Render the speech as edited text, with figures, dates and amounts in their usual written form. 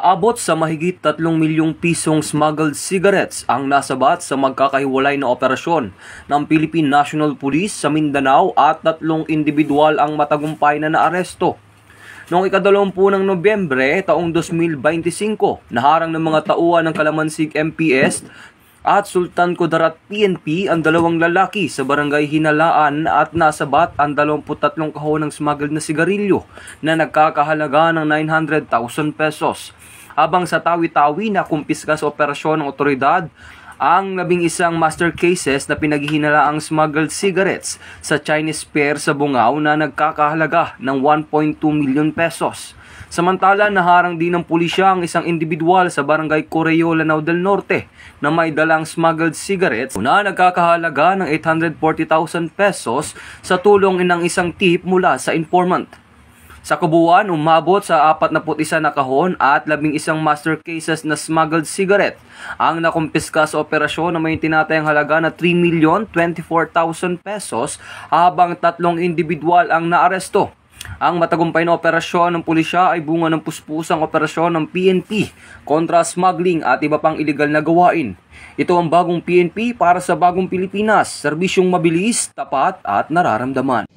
Umaabot sa mahigit 3 milyong pisong smuggled cigarettes ang nasabat sa magkakahiwalay na operasyon ng Philippine National Police sa Mindanao at 3 individual ang matagumpay na naaresto. Noong ika-20 ng Nobyembre taong 2025, naharang ng mga tauhan ng Kalamansig MPS at Sultan Kudarat PNP ang 2 lalaki sa barangay Hinalaan at nasabat ang 23 kahon ng smuggled na sigarilyo na nagkakahalaga ng 900,000 pesos. Habang sa Tawi-Tawi na kumpiska sa operasyon ng otoridad ang 11 master cases na pinaghihinalaang smuggled cigarettes sa Chinese Fair sa Bungao na nagkakahalaga ng 1.2 million pesos. Samantala, naharang din ng pulisya ang isang individual sa barangay Correo, Lanao del Norte na may dalang smuggled cigarettes na nagkakahalaga ng 840,000 pesos sa tulong ng isang tip mula sa informant. Sa kabuuan, umabot sa 41 na kahon at 11 master cases na smuggled cigarette ang nakumpiska sa operasyon na may tinatayang halaga na 3,024,000 pesos habang 3 individual ang naaresto. Ang matagumpay na operasyon ng pulisya ay bunga ng puspusang operasyon ng PNP kontra smuggling at iba pang iligal na gawain. Ito ang bagong PNP para sa bagong Pilipinas, serbisyong mabilis, tapat at nararamdaman.